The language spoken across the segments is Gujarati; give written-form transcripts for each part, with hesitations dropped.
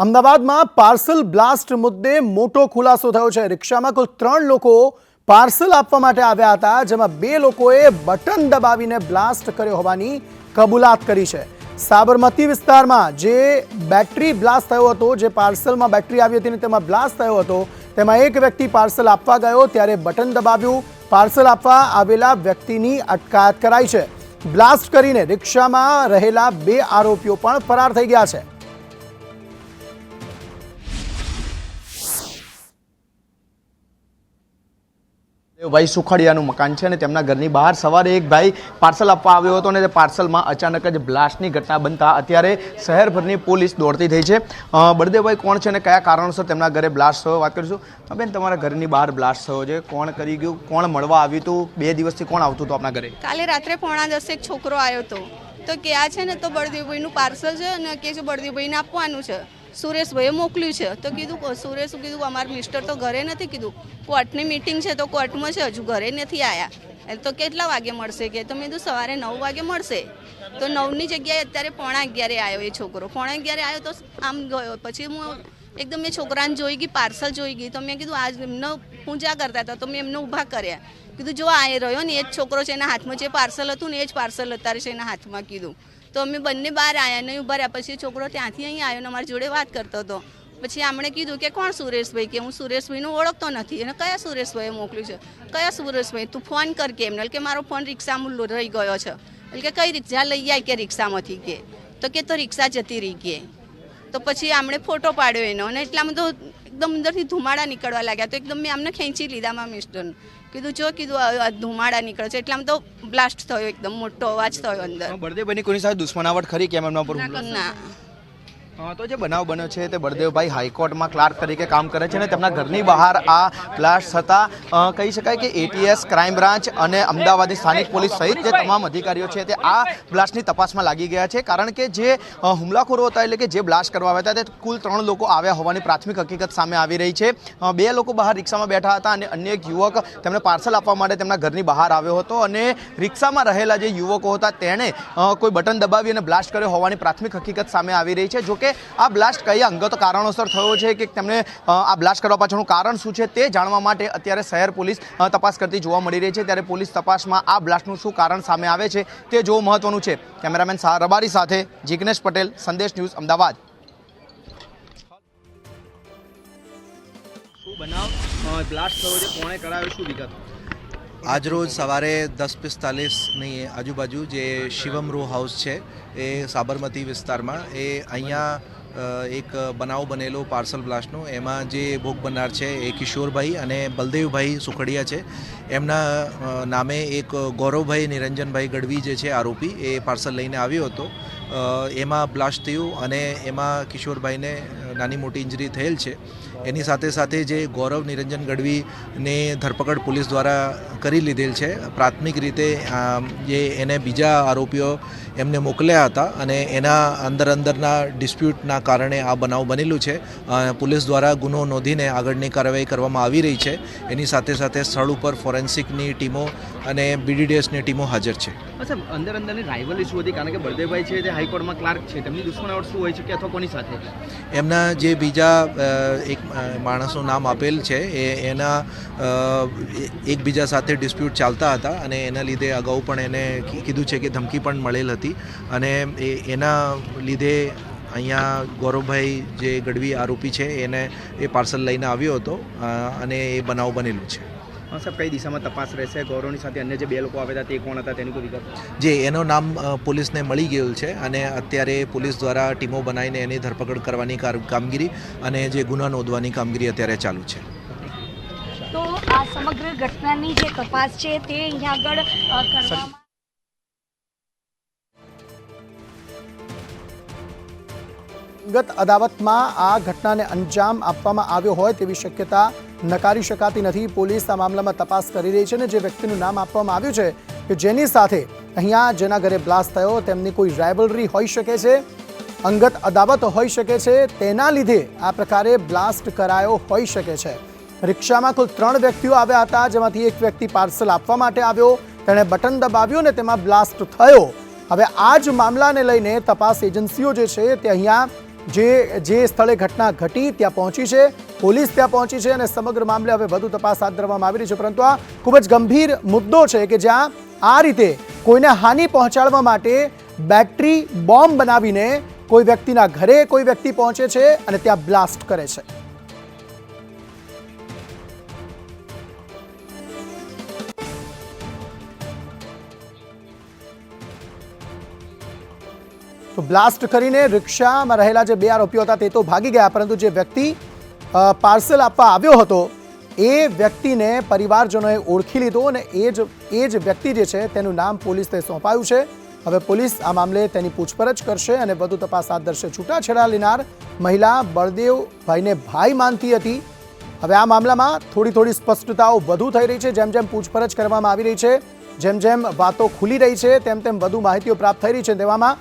અમદાવાદમાં પાર્સલ બ્લાસ્ટ મુદ્દે મોટો ખુલાસો થયો છે। રિક્ષામાં કુલ 3 લોકો પાર્સલ આપવા માટે આવ્યા હતા, જેમાં 2 લોકોએ બટન દબાવીને બ્લાસ્ટ કર્યો હોવાની કબૂલાત કરી છે। સાબરમતી વિસ્તારમાં જે બેટરી બ્લાસ્ટ થયો હતો, જે પાર્સલમાં બેટરી આવી હતી ને તેમાં બ્લાસ્ટ થયો હતો, તેમાં એક વ્યક્તિ પાર્સલ આપવા ગયો ત્યારે બટન દબાવ્યું। પાર્સલ આપવા આવેલા વ્યક્તિની અટકાયત કરાઈ છે। બ્લાસ્ટ કરીને રિક્ષામાં રહેલા 2 આરોપીઓ પણ ફરાર થઈ ગયા છે। ભાઈ સુખડિયાનું મકાન છે અને તેમના ઘરની બહાર સવારે એક ભાઈ પાર્સલ આપવા આવ્યો હતો અને તે પાર્સલમાં અચાનક જ બ્લાસ્ટની ઘટના બનતા અત્યારે શહેરભરની પોલીસ દોડતી થઈ છે। બળદેવભાઈ કોણ છે અને કયા કારણોસર તેમના ઘરે બ્લાસ્ટ થયો વાત કરીશું। બેન, તમારા ઘરની બહાર બ્લાસ્ટ થયો છે, કોણ કરી ગયું, કોણ મળવા આવ્યું હતું, 2 દિવસથી કોણ આવતું હતું આપના ઘરે? કાલે રાત્રે 9:45 એક છોકરો આવ્યો હતો તો કે આ છે ને તો બળદેવભાઈનું પાર્સલ છે અને કે છે બળદેવભાઈને આપવાનું છે, સુરેશભાઈએ મોકલ્યું છે। તો કીધું સુરેશે કીધું અમારા મિસ્ટર તો ઘરે નથી, કીધું કોર્ટની મીટિંગ છે તો કોર્ટમાં છે, હજુ ઘરે નથી આવ્યા। તો કેટલા વાગે મળશે કે? તો મેં કીધું સવારે 9 વાગે મળશે। તો 9ની જગ્યાએ અત્યારે 10:45 આવ્યો એ છોકરો। 10:45 આવ્યો તો આમ ગયો, પછી હું એકદમ એ છોકરાને જોઈ ગઈ, પાર્સલ જોઈ ગઈ તો મેં કીધું આજ એમનો પૂજા કરતા હતા તો મેં એમને ઊભા કર્યા, કીધું જો આ રહ્યો ને એ જ છોકરો છે, એના હાથમાં જે પાર્સલ હતું ને એ જ પાર્સલ અત્યારે છે એના હાથમાં, કીધું તો અમે બંને બહાર આવ્યા, નહીં ઊભા રહ્યા। પછી છોકરો ત્યાંથી અહીં આવ્યો ને અમારી જોડે વાત કરતો હતો। પછી આમણે કીધું કે કોણ સુરેશભાઈ? કે હું સુરેશભાઈનું ઓળખતો નથી। અને કયા સુરેશભાઈએ મોકલ્યું છે? કયા સુરેશભાઈ? તું ફોન કર કે એમને, કે મારો ફોન રિક્ષામાં રહી ગયો છે। એટલે કે કઈ રિક્ષા લઈ આવી કે રિક્ષામાંથી? કે તો કે તો રિક્ષા જતી રહી કે। તો પછી આમણે ફોટો પાડ્યો એનો અને એટલામાં તો એકદમ અંદરથી ધુમાડા નીકળવા લાગ્યા। તો એકદમ મેં આમને ખેંચી લીધા મારા મિસ્ટરને, કીધું જો કીધું ધુમાડા નીકળે છે। એટલામાં તો બ્લાસ્ટ થયો, એકદમ મોટો અવાજ થયો અંદર। બળદેવભાઈની કોની સાથે દુશ્મનાવટ ખરી કેમ એમના પર? ના, તો જે બનાવ બન્યો છે તે બળદેવભાઈ હાઈકોર્ટમાં ક્લાર્ક તરીકે કામ કરે છે અને તેમના ઘરની બહાર આ બ્લાસ્ટ થતાં કહી શકાય કે એટીએસ, ક્રાઇમ બ્રાન્ચ અને અમદાવાદની સ્થાનિક પોલીસ સહિત જે તમામ અધિકારીઓ છે તે આ બ્લાસ્ટની તપાસમાં લાગી ગયા છે। કારણ કે જે હુમલાખોરો હતા, એટલે કે જે બ્લાસ્ટ કરવા આવ્યા હતા, તે કુલ 3 લોકો આવ્યા હોવાની પ્રાથમિક હકીકત સામે આવી રહી છે। 2 લોકો બહાર રિક્ષામાં બેઠા હતા અને અન્ય એક યુવક તેમને પાર્સલ આપવા માટે તેમના ઘરની બહાર આવ્યો હતો અને રિક્ષામાં રહેલા જે યુવકો હતા તેણે કોઈ બટન દબાવી અને બ્લાસ્ટ કર્યો હોવાની પ્રાથમિક હકીકત સામે આવી રહી છે। જોકે આ બ્લાસ્ટ કયા અંગત કારણોસર થયો છે કે તેમને આ બ્લાસ્ટ કરવા પાછળનું કારણ શું છે તે જાણવા માટે અત્યારે શહેર પોલીસ તપાસ કરતી જોવા મળી રહી છે। ત્યારે પોલીસ તપાસમાં આ બ્લાસ્ટનું શું કારણ સામે આવે છે તે જોવું મહત્વનું છે। કેમેરામેન રબારી સાથે જિગ્નેશ પટેલ, સંદેશ ન્યૂઝ, અમદાવાદ। શું બનાવ બ્લાસ્ટ થયો છે, કોણે કરાવ્યો, શું વિગત? આજરોજ સવારે 10:45ની આજુબાજુ જે શિવમ રો હાઉસ છે એ સાબરમતી વિસ્તારમાં, એ અહીંયા એક બનાવ બનેલો પાર્સલ બ્લાસ્ટનો। એમાં જે ભોગ બનનાર છે એ કિશોરભાઈ અને બલદેવભાઈ સુખડિયા છે। એમના નામે એક ગૌરવભાઈ નિરંજનભાઈ ગઢવી જે છે આરોપી, એ પાર્સલ લઈને આવ્યો હતો। એમાં બ્લાસ્ટ થયું અને એમાં કિશોરભાઈને નાની મોટી ઇન્જરી થયેલ છે। એની સાથે સાથે જે ગૌરવ નિરંજન ગઢવીને ધરપકડ પોલીસ દ્વારા કરી લીધેલ છે। પ્રાથમિક રીતે જે એને બીજા આરોપીઓ એમને મોકલ્યા હતા અને એના અંદરના ડિસ્પ્યુટના કારણે આ બનાવ બનેલું છે। પોલીસ દ્વારા ગુનો નોંધીને આગળની કાર્યવાહી કરવામાં આવી રહી છે। એની સાથે સાથે સ્થળ ઉપર ફોરેન્સિકની ટીમો અને બીડીડીએસની ટીમો હાજર છે। અચ્છા, અંદરની રાઇવલ ઇસ્યુ હતી કારણ કે બળદેવભાઈ છે તે હાઈકોર્ટમાં ક્લાર્ક છે, તેમની દુશ્મનાવટ શું હોય છે કે અથવા કોની સાથે? એમના જે બીજા એક માણસનું નામ આપેલ છે એના એકબીજા સાથે ડિસ્પ્યુટ ચાલતા હતા અને એના લીધે અગાઉ પણ એને કીધું છે કે ધમકી પણ મળેલ હતી અને એના લીધે અહીંયા ગૌરવભાઈ જે ગઢવી આરોપી છે એને એ પાર્સલ લઈને આવ્યો હતો અને એ બનાવ બનેલું છે। સાહેબ, કઈ દિશામાં તપાસ રહેશે? ગૌરવની સાથે અન્ય જે 2 લોકો આવ્યા હતા તે કોણ હતા તેની કોઈ વિગત? જે એનું નામ પોલીસને મળી ગયું છે અને અત્યારે પોલીસ દ્વારા ટીમો બનાવીને એની ધરપકડ કરવાની કામગીરી અને જે ગુના નોંધવાની કામગીરી અત્યારે ચાલુ છે। તો આ સમગ્ર ઘટનાની જે તપાસ છે તે અહીંયા આગળ કરવામાં ગત અદાવતમાં આ ઘટનાને અંજામ આપવામાં આવ્યો હોય તેવી શક્યતા નકારી શકાતી નથી। પોલીસ આ મામલામાં તપાસ કરી રહી છે અને જે વ્યક્તિનું નામ આપવામાં આવ્યું છે કે જેની સાથે અહીંયા જેના ઘરે બ્લાસ્ટ થયો તેમની કોઈ રાઇવલરી હોઈ શકે છે, અંગત અદાવત હોઈ શકે છે, તેના લીધે આ પ્રકારે બ્લાસ્ટ કરાયો હોઈ શકે છે। રિક્ષામાં કુલ 3 વ્યક્તિઓ આવ્યા હતા, જેમાંથી એક વ્યક્તિ પાર્સલ આપવા માટે આવ્યો, તેણે બટન દબાવ્યું અને તેમાં બ્લાસ્ટ થયો। હવે આ જ મામલાને લઈને તપાસ એજન્સીઓ જે છે તે અહીંયા જે સ્થળે ઘટના ઘટી ત્યાં પહોંચી છે, પોલીસ ત્યાં પહોંચી છે અને સમગ્ર મામલે હવે વધુ તપાસ હાથ ધરવામાં આવી રહી છે. પરંતુ આ ખૂબ જ ગંભીર મુદ્દો છે કે જ્યાં આ રીતે કોઈને હાનિ પહોંચાડવા માટે બેટરી બોમ્બ બનાવીને કોઈ વ્યક્તિના ઘરે કોઈ વ્યક્તિ પહોંચે છે અને ત્યાં બ્લાસ્ટ કરે છે. તો બ્લાસ્ટ કરીને રિક્ષામાં રહેલા જે 2 આરોપીઓ હતા તે તો ભાગી ગયા, પરંતુ જે વ્યક્તિ પાર્સલ આપવા આવ્યો હતો એ વ્યક્તિને પરિવારજનોએ ઓળખી લીધો અને એ જ વ્યક્તિ જે છે તેનું નામ પોલીસને સોંપાયું છે. હવે પોલીસ આ મામલે તેની પૂછપરછ કરશે અને વધુ તપાસ હાથ ધરશે. છૂટાછેડા લેનાર મહિલા બળદેવભાઈને ભાઈ માનતી હતી. હવે આ મામલામાં થોડી સ્પષ્ટતાઓ વધુ થઈ રહી છે. જેમ જેમ પૂછપરછ કરવામાં આવી રહી છે, જેમ જેમ વાતો ખુલી રહી છે, તેમ તેમ વધુ માહિતીઓ પ્રાપ્ત થઈ રહી છે. તેવામાં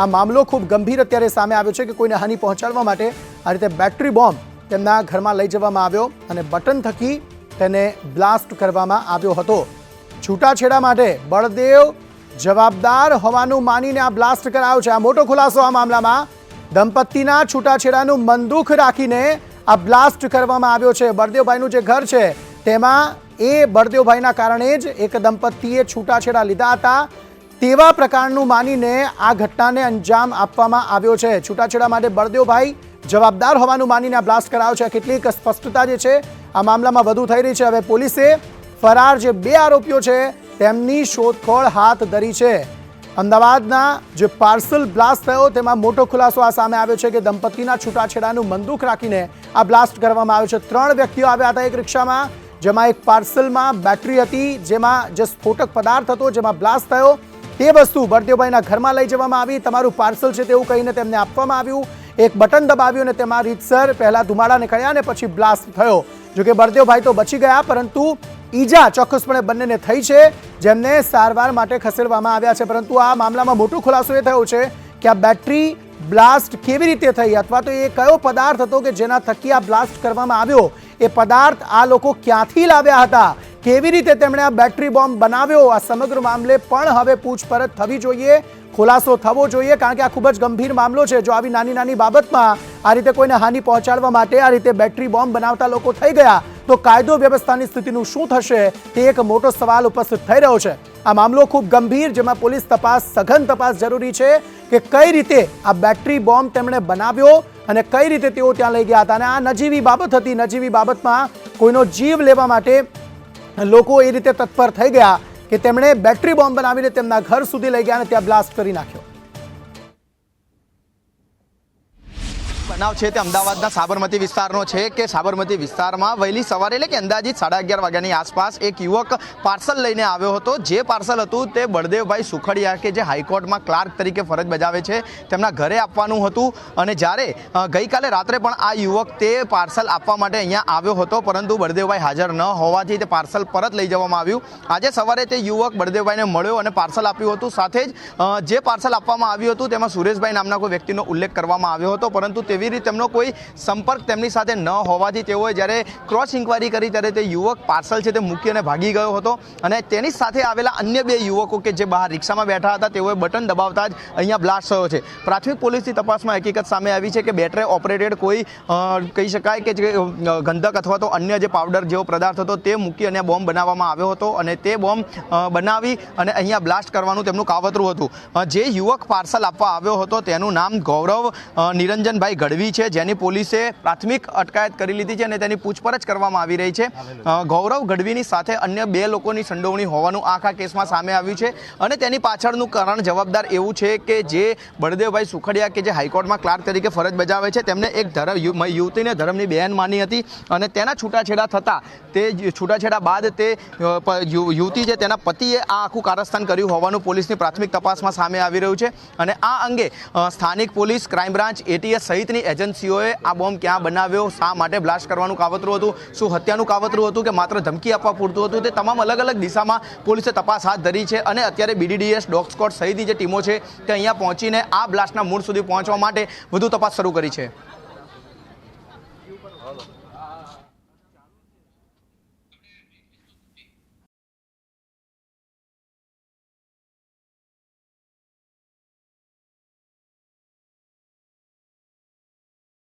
આ મામલો ખૂબ ગંભીર અત્યારે સામે આવ્યો છે કે કોઈને હાનિ પહોંચાડવા માટે આ રીતે બેટરી બોમ્બ તેમના ઘરમાં લઈ જવામાં આવ્યો અને બટન થકી તેને બ્લાસ્ટ કરવામાં આવ્યો હતો. છૂટાછેડા માટે બળદેવ જવાબદાર હોવાનું માનીને આ બ્લાસ્ટ કરાયો છે. આ મોટો ખુલાસો આ મામલામાં. દંપતીના છૂટાછેડાનું મનદુખ રાખીને આ બ્લાસ્ટ કરવામાં આવ્યો છે. બળદેવભાઈનું જે ઘર છે તેમાં એ બળદેવભાઈના કારણે જ એક દંપતીએ છૂટાછેડા લીધા હતા તેવા પ્રકારનું માનીને આ ઘટનાને અંજામ આપવામાં આવ્યો છે. છૂટાછેડા માટે બળદેવભાઈ જવાબદાર હોવાનું માનીને આ બ્લાસ્ટ કરાયો છે. કેટલીક સ્પષ્ટતા જે છે આ મામલામાં વધુ થઈ રહી છે. હવે પોલીસે ફરાર જે 2 આરોપીઓ છે તેમની શોધખોળ હાથ ધરી છે. અમદાવાદના જે પાર્સલ બ્લાસ્ટ થયો તેમાં મોટો ખુલાસો આ સામે આવ્યો છે કે દંપતીના છૂટાછેડાનું મનદુખ રાખીને આ બ્લાસ્ટ કરવામાં આવ્યો છે. 3 વ્યક્તિઓ આવ્યા હતા એક રિક્ષામાં, જેમાં એક પાર્સલમાં બેટરી હતી, જેમાં જે સ્ફોટક પદાર્થ હતો, જેમાં બ્લાસ્ટ થયો તે વસ્તુ બળદેવભાઈના ઘરમાં લઈ જવામાં આવી. તમારું પાર્સલ છે તેવું કહીને તેમને આપવામાં આવ્યું. એક બટન દબાવ્યું અને તેમાં રીતસર પહેલા ધુમાડા નીકળ્યા અને પછી બ્લાસ્ટ થયો. જોકે બળદેવભાઈ તો બચી ગયા, પરંતુ ઈજા ચોક્કસપણે બંનેને થઈ છે, જેમને સારવાર માટે ખસેડવામાં આવ્યા છે. પરંતુ આ મામલામાં મોટો ખુલાસો એ થયો છે કે આ બેટરી બ્લાસ્ટ કેવી રીતે થઈ, અથવા તો એ કયો પદાર્થ હતો કે જેના થકી આ બ્લાસ્ટ કરવામાં આવ્યો. એ પદાર્થ આ લોકો ક્યાંથી લાવ્યા હતા, કેવી રીતે તેમણે આ બેટરી બોમ્બ બનાવ્યો, આ સમગ્ર મામલે પણ હવે પૂછપરછ થવી જોઈએ, ખુલાસો થવો જોઈએ. કારણ કે આ ખૂબ જ ગંભીર મામલો છે. જો આવી નાની બાબતમાં આ રીતે કોઈને હાનિ પહોંચાડવા માટે આ રીતે બેટરી બોમ્બ બનાવતા લોકો થઈ ગયા તો કાયદો વ્યવસ્થાની સ્થિતિનું શું થશે તે એક મોટો સવાલ ઉપસ્થિત થઈ રહ્યો છે. આ મામલો ખૂબ ગંભીર, જેમાં પોલીસ તપાસ, સઘન તપાસ જરૂરી છે કે કઈ રીતે આ બેટરી બોમ્બ તેમણે બનાવ્યો અને કઈ રીતે તેઓ ત્યાં લઈ ગયા હતા. અને આ નજીવી બાબત હતી. નજીવી બાબતમાં કોઈનો જીવ લેવા માટે લોકો એ રીતે તત્પર થઈ ગયા કે તેમણે બેટરી બોમ્બ બનાવીને તેમના ઘર સુધી લઈ ગયા અને ત્યાં બ્લાસ્ટ કરી નાખ્યો. બનાવ છે તે અમદાવાદના સાબરમતી વિસ્તારનો છે કે સાબરમતી વિસ્તારમાં વહેલી સવારે એટલે કે અંદાજિત 11:30 વાગ્યાની આસપાસ એક યુવક પાર્સલ લઈને આવ્યો હતો. જે પાર્સલ હતું તે બળદેવભાઈ સુખડિયા કે જે હાઈકોર્ટમાં ક્લાર્ક તરીકે ફરજ બજાવે છે તેમના ઘરે આપવાનું હતું. અને જ્યારે ગઈકાલે રાત્રે પણ આ યુવક તે પાર્સલ આપવા માટે અહીંયા આવ્યો હતો, પરંતુ બળદેવભાઈ હાજર ન હોવાથી તે પાર્સલ પરત લઈ જવામાં આવ્યું. આજે સવારે તે યુવક બળદેવભાઈને મળ્યો અને પાર્સલ આપ્યું હતું. સાથે જ જે પાર્સલ આપવામાં આવ્યું હતું તેમાં સુરેશભાઈ નામના કોઈ વ્યક્તિનો ઉલ્લેખ કરવામાં આવ્યો હતો, પરંતુ તેવી રીતે તેમનો કોઈ સંપર્ક તેમની સાથે ન હોવાથી તેઓએ જ્યારે ક્રોસ ઇન્ક્વાયરી કરી ત્યારે તે યુવક પાર્સલ છે તે મૂકી અને ભાગી ગયો હતો. અને તેની સાથે આવેલા અન્ય 2 યુવકો કે જે બહાર રિક્ષામાં બેઠા હતા તેઓએ બટન દબાવતા જ અહીંયા બ્લાસ્ટ થયો છે. પ્રાથમિક પોલીસની તપાસમાં હકીકત સામે આવી છે કે બેટરી ઓપરેટેડ કોઈ કહી શકાય કે જે ગંધક અથવા તો અન્ય જે પાવડર જેવો પદાર્થ હતો તે મૂકી અને બોમ્બ બનાવવામાં આવ્યો હતો અને તે બોમ્બ બનાવી અને અહીંયા બ્લાસ્ટ કરવાનું તેમનું કાવતરું હતું. જે યુવક પાર્સલ આપવા આવ્યો હતો તેનું નામ ગૌરવ નિરંજનભાઈ ગઢવી છે, જેની પોલીસે પ્રાથમિક અટકાયત કરી લીધી છે અને તેની પૂછપરછ કરવામાં આવી રહી છે. ગૌરવ ગઢવીની સાથે અન્ય 2 લોકોની સંડોવણી હોવાનું આખા કેસમાં સામે આવ્યું છે. અને તેની પાછળનું કારણ જવાબદાર એવું છે કે જે બળદેવભાઈ સુખડિયા કે જે હાઈકોર્ટમાં ક્લાર્ક તરીકે ફરજ બજાવે છે તેમને એક યુવતીને ધર્મની બહેન માની હતી અને તેના છૂટાછેડા થતા તે છૂટાછેડા બાદ તે યુવતી છે તેના પતિએ આ આખું કારસ્તાન કર્યું હોવાનું પોલીસની પ્રાથમિક તપાસમાં સામે આવી રહ્યું છે. અને આ અંગે સ્થાનિક પોલીસ, ક્રાઇમ બ્રાન્ચ, ATS સહિતની એજન્સીઓએ આ બોમ્બ ક્યાં બનાવ્યો, શા માટે બ્લાસ્ટ કરવાનું કાવતરું હતું, શું હત્યાનું કાવતરું હતું કે માત્ર ધમકી આપવા પૂરતું હતું, તે તમામ અલગ અલગ દિશામાં પોલીસે તપાસ હાથ ધરી છે. અને અત્યારે BDDS, ડોગ સ્ક્વોડ સહિતની જે ટીમો છે તે અહીંયા પહોંચીને આ બ્લાસ્ટના મૂળ સુધી પહોંચવા માટે વધુ તપાસ શરૂ કરી છે.